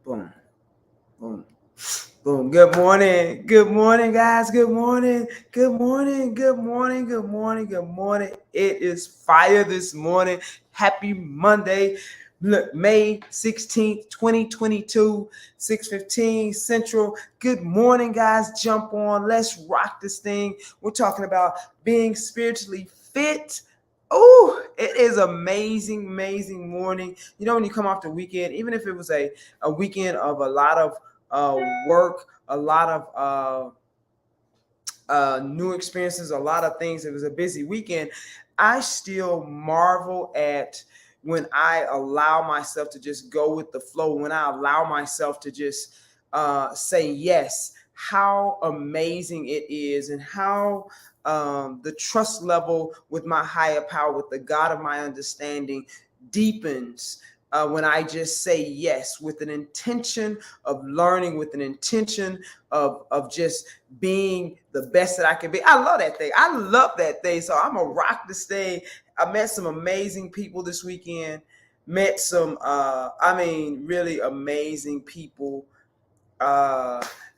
Boom, boom, boom. Good morning. Good morning, guys. Good morning. Good morning. Good morning. Good morning. Good morning. It is fire this morning. Happy Monday. Look, May 16th, 2022, 6:15 Central. Good morning, guys. Jump on. Let's rock this thing. We're talking about being spiritually fit. Oh, it is amazing, amazing morning. You know, when you come off the weekend, even if it was a weekend of a lot of work, a lot of new experiences, a lot of things. It was a busy weekend. I still marvel at when I allow myself to just go with the flow, when I allow myself to just say yes, how amazing it is, and how the trust level with my higher power, with the God of my understanding, deepens when I just say yes with an intention of learning, with an intention of just being the best that I can be. I love that thing. I love that thing. So I'm gonna rock this thing. I met some amazing people this weekend. Met some, really amazing people,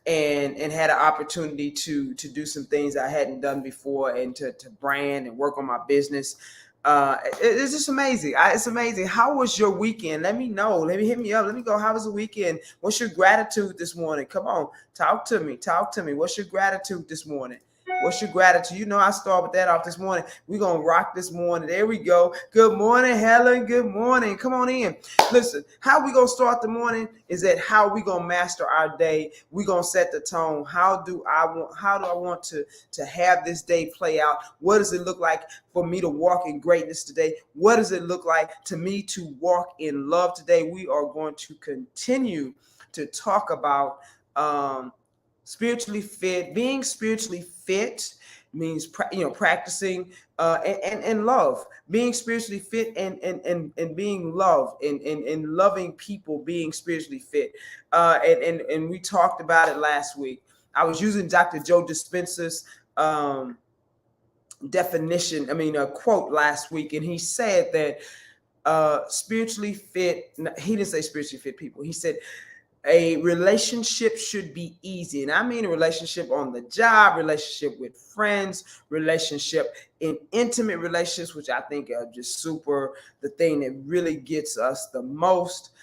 and had an opportunity to do some things I hadn't done before, and to brand and work on my business. It's just amazing. It's amazing. How was your weekend? Let me know. Let me hit me up. Let me go. How was the weekend? What's your gratitude this morning? Come on, talk to me. Talk to me. What's your gratitude this morning? What's your gratitude? You know, I start with that off this morning. We're going to rock this morning. There we go. Good morning, Helen. Good morning. Come on in. Listen, how we going to start the morning is that how we going to master our day. We going to set the tone. How do I want to have this day play out? What does it look like for me to walk in greatness today? What does it look like to me to walk in love today? We are going to continue to talk about spiritually fit. Being spiritually fit means practicing and love. Being spiritually fit and being loved, and loving people, being spiritually fit. And we talked about it last week. I was using Dr. Joe Dispenza's definition, a quote last week, and he said that spiritually fit, he didn't say spiritually fit people. He said a relationship should be easy. And I mean a relationship on the job, relationship with friends, relationship in intimate relationships, which I think are just super, the thing that really gets us the most,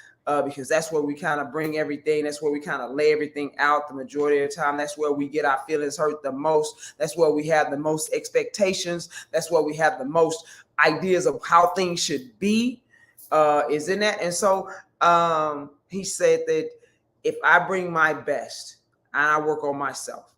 because that's where we kind of bring everything. That's where we kind of lay everything out the majority of the time. That's where we get our feelings hurt the most. That's where we have the most expectations. That's where we have the most ideas of how things should be, is in that. And so he said that if I bring my best and I work on myself,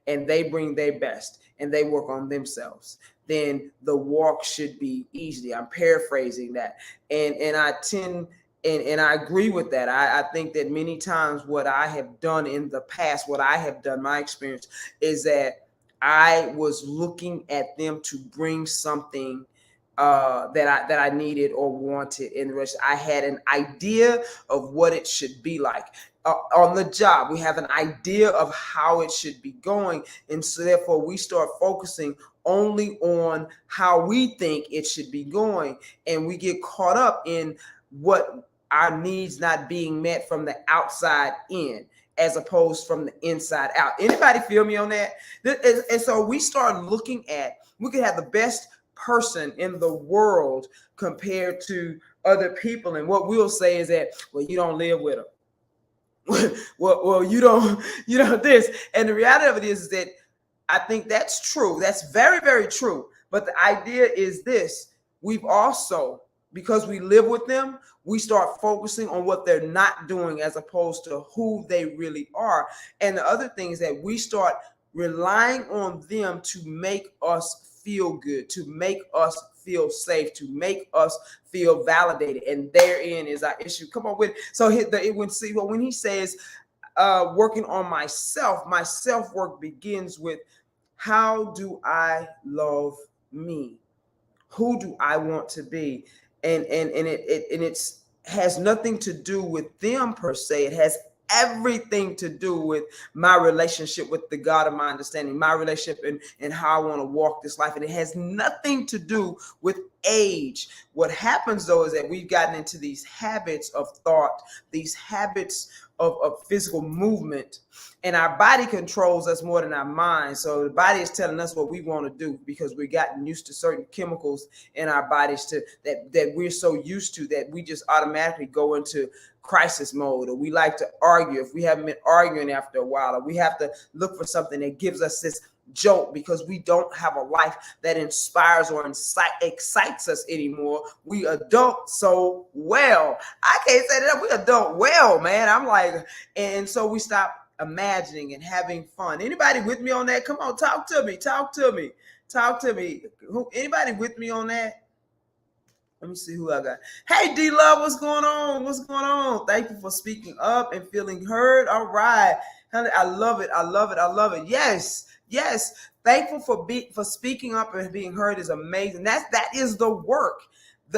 and they bring their best and they work on themselves, then the walk should be easy. I'm paraphrasing that. And I tend, and I agree with that. I think that many times what I have done in the past, my experience is that I was looking at them to bring something that I needed or wanted in the rest. I had an idea of what it should be like. On the job, we have an idea of how it should be going, and so therefore we start focusing only on how we think it should be going, and we get caught up in what our needs not being met from the outside in, as opposed from the inside out. Anybody feel me on that? And so we start looking at, we could have the best person in the world compared to other people, and what we'll say is that, well, you don't live with them. well, you don't this. And the reality of it is that I think that's true. That's very, very true. But the idea is this: we've also, because we live with them, we start focusing on what they're not doing as opposed to who they really are. And the other thing is that we start relying on them to make us feel good, to make us feel safe, to make us feel validated, and therein is our issue. Come on with it. So when he says working on myself, my self-work begins with, how do I love me? Who do I want to be? And it has nothing to do with them per se. It has everything to do with my relationship with the God of my understanding, my relationship and how I want to walk this life. And it has nothing to do with age. What happens though is that we've gotten into these habits of thought, these habits of physical movement, and our body controls us more than our mind. So the body is telling us what we want to do because we've gotten used to certain chemicals in our bodies that we're so used to that we just automatically go into crisis mode, or we like to argue if we haven't been arguing after a while, or we have to look for something that gives us this jolt because we don't have a life that inspires or excites us anymore. We adult so well. I can't say that we adult well, man. I'm like, and so we stop imagining and having fun. Anybody with me on that? Come on, talk to me. Anybody with me on that? Let me see who I got. Hey, D-Love, what's going on? Thank you for speaking up and feeling heard. All right. Honey, I love it. Yes. Thankful for speaking up and being heard is amazing. That is the work.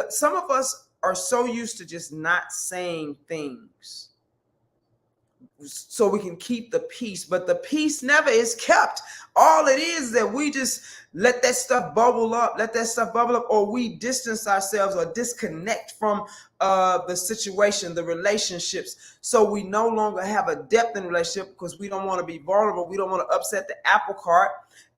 Some of us are so used to just not saying things so we can keep the peace, but the peace never is kept. All it is that we just let that stuff bubble up, or we distance ourselves or disconnect from the situation, the relationships. So we no longer have a depth in relationship because we don't want to be vulnerable. We don't want to upset the apple cart.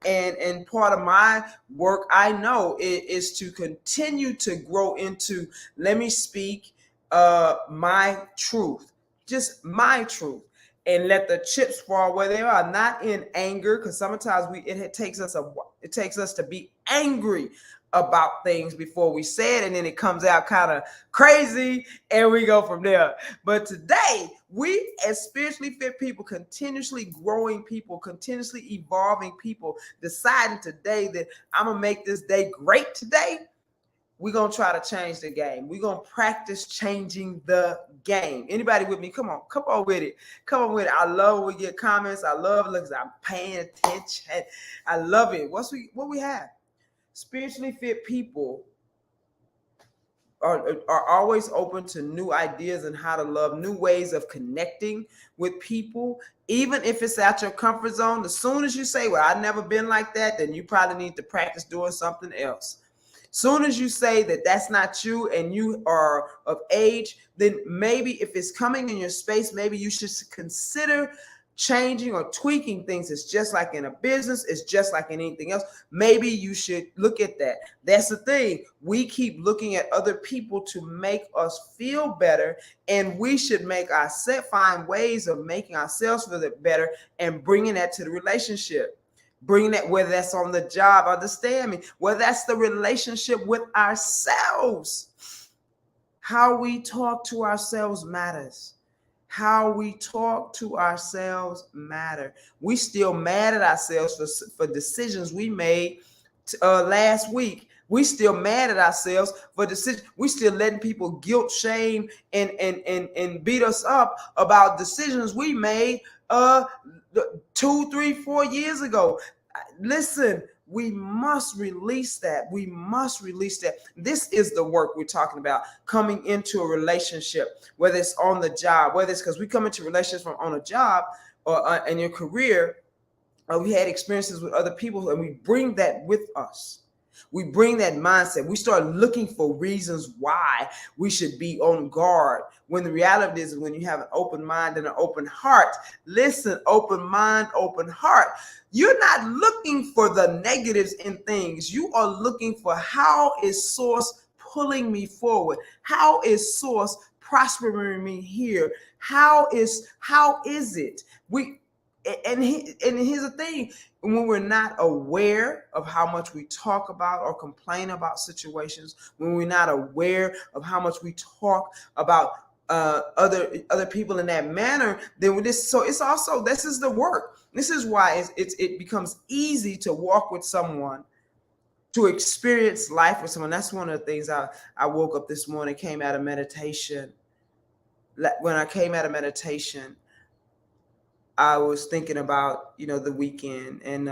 And part of my work, I know, is to continue to grow into, let me speak my truth, just my truth. And let the chips fall where they are, not in anger, because sometimes it takes us to be angry about things before we say it, and then it comes out kind of crazy, and we go from there. But today, we as spiritually fit people, continuously growing people, continuously evolving people, deciding today that I'm gonna make this day great today. We're going to try to change the game. We're going to practice changing the game. Anybody with me? Come on with it. I love when we get comments. I love because I'm paying attention. I love it. What we have? Spiritually fit people are always open to new ideas and how to love, new ways of connecting with people, even if it's out your comfort zone. As soon as you say, well, I've never been like that, then you probably need to practice doing something else. Soon as you say that that's not you and you are of age, then maybe if it's coming in your space, maybe you should consider changing or tweaking things. It's just like in a business. It's just like in anything else. Maybe you should look at that. That's the thing. We keep looking at other people to make us feel better, and we should find ways of making ourselves feel better and bringing that to the relationship. Bring that, whether that's on the job, understand me, whether that's the relationship with ourselves. How we talk to ourselves matters. We still mad at ourselves for decisions we made last week. We still mad at ourselves for decisions. We still letting people guilt, shame, and beat us up about decisions we made 2, 3, 4 years ago. Listen, we must release that. This is the work we're talking about, coming into a relationship, whether it's on the job, whether it's because we come into relationships from on a job or in your career, or we had experiences with other people, and we bring that with us. We bring that mindset. We start looking for reasons why we should be on guard. When the reality is, when you have an open mind and an open heart, listen, open mind, open heart. You're not looking for the negatives in things. You are looking for, how is source pulling me forward? How is source prospering me here? How is it? And here's the thing. When we're not aware of how much we talk about or complain about situations, when we're not aware of how much we talk about other people in that manner, then this is the work. This is why it becomes easy to walk with someone, to experience life with someone. That's one of the things. I woke up this morning, came out of meditation. When I came out of meditation, I was thinking about, the weekend and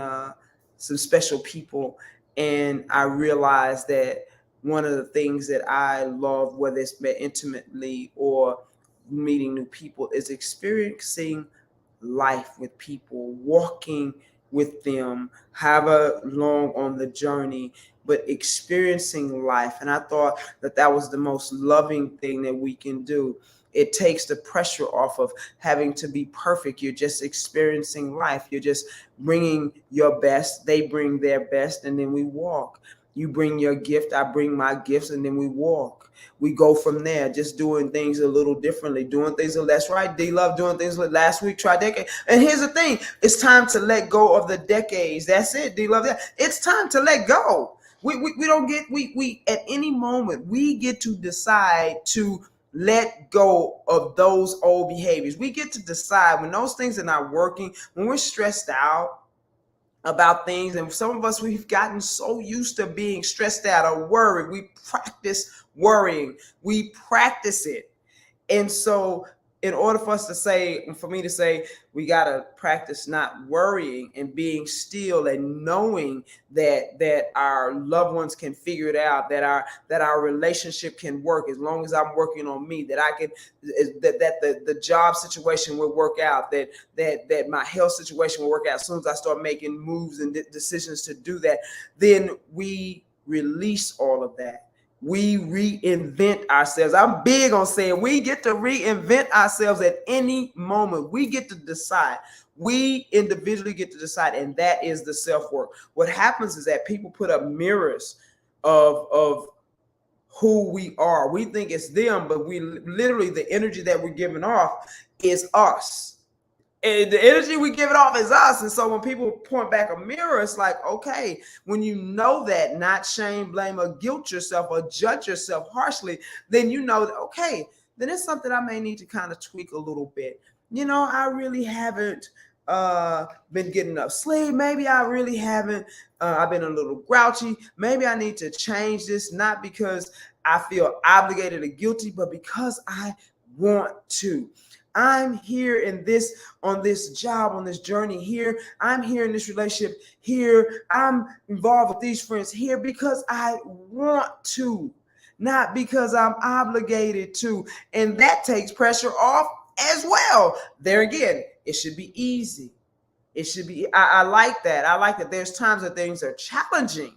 some special people. And I realized that one of the things that I love, whether it's met intimately or meeting new people is experiencing life with people, walking with them, however long on the journey, but experiencing life. And I thought that that was the most loving thing that we can do. It takes the pressure off of having to be perfect. You're just experiencing life. You're just bringing your best. They bring their best, and then we walk. You bring your gift, I bring my gifts, and then we walk. We go from there, just doing things a little differently, doing things. That's right, D-Love, doing things like last week, try decade. And here's the thing, it's time to let go of the decades. That's it, D-Love. It's time to let go. We don't get, we at any moment, we get to decide to let go of those old behaviors. We get to decide when those things are not working, when we're stressed out about things. And some of us, we've gotten so used to being stressed out or worried. We practice worrying. We practice it. And so in order for us to say, for me to say, we got to practice not worrying and being still and knowing that our loved ones can figure it out, that our relationship can work as long as I'm working on me, that I can, that the job situation will work out, that my health situation will work out. As soon as I start making moves and decisions to do that, then we release all of that. We reinvent ourselves. I'm big on saying we get to reinvent ourselves at any moment. We get to decide. We individually get to decide, and that is the self-work. What happens is that people put up mirrors of who we are. We think it's them, but we literally, the energy that we're giving off is us. And the energy we give it off is us. And so when people point back a mirror, it's like, okay, when you know that, not shame, blame, or guilt yourself or judge yourself harshly, then you know that, okay, then it's something I may need to kind of tweak a little bit. I really haven't been getting enough sleep. Maybe I really haven't. I've been a little grouchy. Maybe I need to change this, not because I feel obligated or guilty, but because I want to. I'm here on this job, on this journey here. I'm here in this relationship here. I'm involved with these friends here because I want to, not because I'm obligated to. And that takes pressure off as well. There again, it should be easy. It should be, I like that. I like that there's times that things are challenging.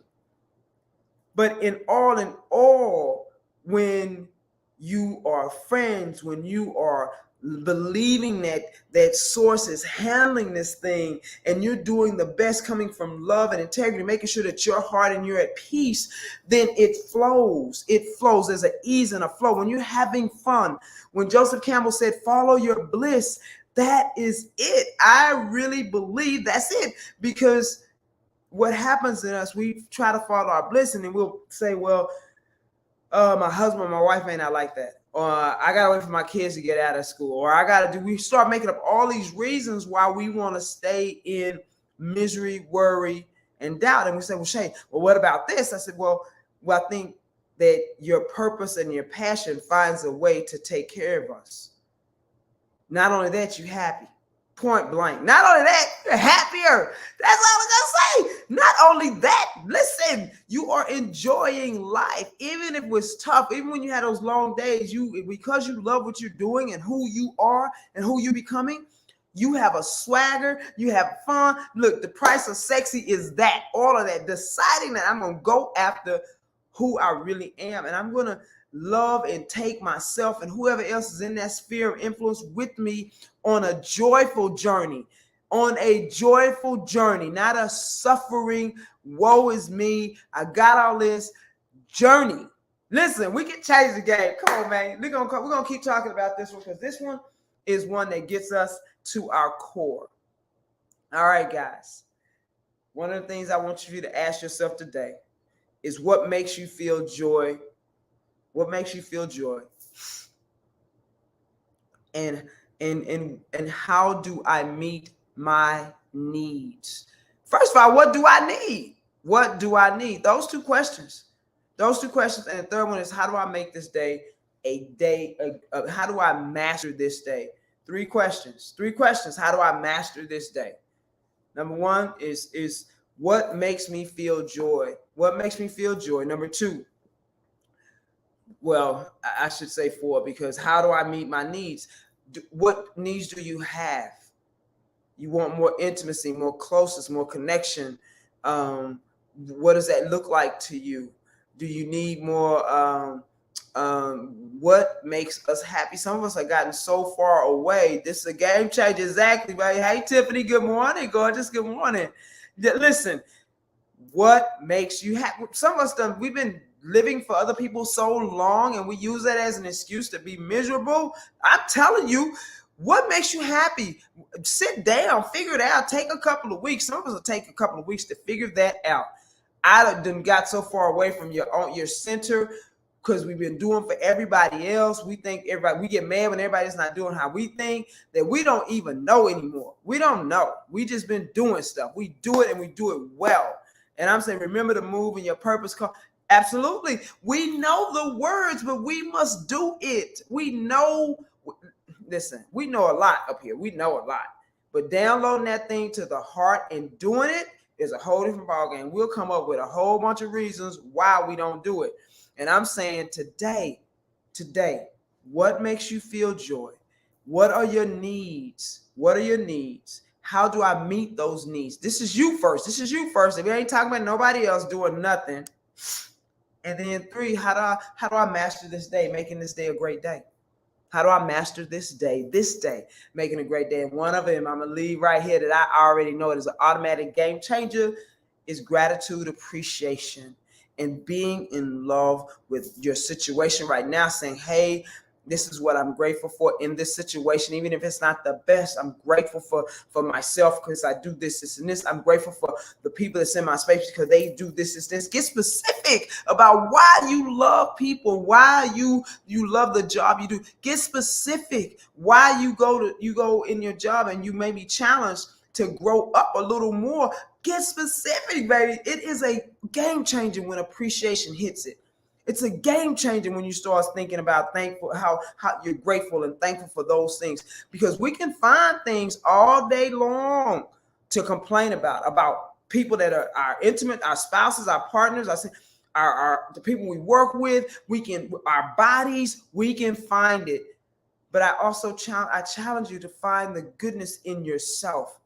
But in all, when you are friends, when you are believing that source is handling this thing and you're doing the best coming from love and integrity, making sure that your heart and you're at peace, then it flows. There's an ease and a flow. When you're having fun, when Joseph Campbell said, follow your bliss, that is it. I really believe that's it, because what happens in us, we try to follow our bliss and then we'll say, well, my husband, my wife may not like that. Or I gotta wait for my kids to get out of school. Or we start making up all these reasons why we want to stay in misery, worry, and doubt. And we say, well, Shay, well, what about this? I said, well, I think that your purpose and your passion finds a way to take care of us. Not only that, you're happy. Point blank. Not only that, you're happier. That's all I'm gonna say. Not only that, listen, you are enjoying life, even if it was tough, even when you had those long days. Because you love what you're doing and who you are and who you're becoming, you have a swagger, you have fun. Look, the price of sexy is that, all of that. Deciding that I'm gonna go after who I really am, and I'm gonna love and take myself and whoever else is in that sphere of influence with me on a joyful journey, not a suffering, woe is me, I got all this journey. Listen, we can change the game. Come on, man. We're gonna keep talking about this one, because this one is one that gets us to our core. All right, guys. One of the things I want you to ask yourself today is, what makes you feel joy? What makes you feel joy? And how do I meet my needs? First of all, what do I need? What do I need? Those two questions. And the third one is, how do I make this day a day? How do I master this day? Three questions. How do I master this day? Number one is what makes me feel joy? What makes me feel joy? Number two, Well, I should say 4, because how do I meet my needs? What needs do you have? You want more intimacy, more closeness, more connection. What does that look like to you? Do you need more? What makes us happy? Some of us have gotten so far away. This is a game changer. Exactly, right? Hey, Tiffany, good morning. Gorgeous, good morning. Listen, what makes you happy? Some of us we've been living for other people so long, and we use that as an excuse to be miserable. I'm telling you, what makes you happy? Sit down, figure it out. Take a couple of weeks. Some of us will take a couple of weeks to figure that out. I done got so far away from your center, because we've been doing for everybody else. We think we get mad when everybody's not doing how we think, that we don't even know anymore. We don't know. We just been doing stuff. We do it, and we do it well. And I'm saying, remember to move in your purpose call. Absolutely. We know the words, but we must do it. We know, listen, we know a lot up here. We know a lot. But downloading that thing to the heart and doing it is a whole different ballgame. We'll come up with a whole bunch of reasons why we don't do it. And I'm saying today, what makes you feel joy? What are your needs? What are your needs? How do I meet those needs? This is you first. This is you first. If you ain't talking about nobody else doing nothing. And then 3, how do I master this day, making this day a great day? How do I master this day, making a great day? And one of them, I'm going to leave right here, that I already know it is an automatic game changer, is gratitude, appreciation, and being in love with your situation right now, saying, hey, this is what I'm grateful for in this situation. Even if it's not the best, I'm grateful for myself because I do this, and this. I'm grateful for the people that's in my space because they do this, this. Get specific about why you love people, why you love the job you do. Get specific why you go in your job and you may be challenged to grow up a little more. Get specific, baby. It is a game changer when appreciation hits it. It's a game changer when you start thinking about thankful, how you're grateful and thankful for those things, because we can find things all day long to complain about people that are our intimate, our spouses, our partners, the people we work with. Our bodies, we can find it. But I challenge you to find the goodness in yourself,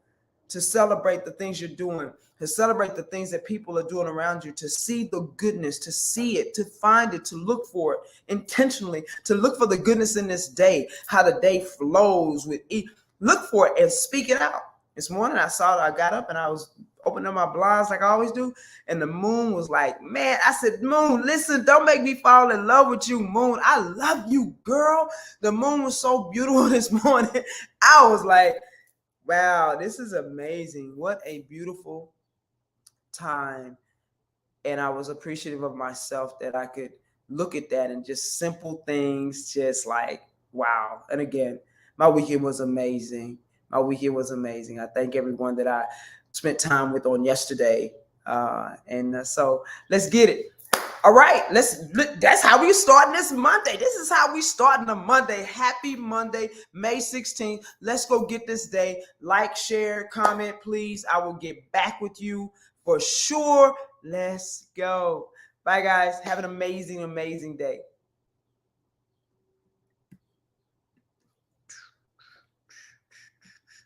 to celebrate the things you're doing, to celebrate the things that people are doing around you, to see the goodness, to see it, to find it, to look for it intentionally, to look for the goodness in this day, how the day flows with it. Look for it and speak it out. This morning I got up and I was opening up my blinds like I always do, and the moon was like, man, I said, moon, listen, don't make me fall in love with you, moon. I love you, girl. The moon was so beautiful this morning. I was like, wow, this is amazing. What a beautiful time. And I was appreciative of myself that I could look at that and just simple things, just like, wow. And again, my weekend was amazing. I thank everyone that I spent time with on yesterday. So let's get it. All right, that's how we starting this Monday. This is how we starting a Monday. Happy Monday, May 16th. Let's go get this day. Like, share, comment, please. I will get back with you for sure. Let's go. Bye, guys. Have an amazing, amazing day.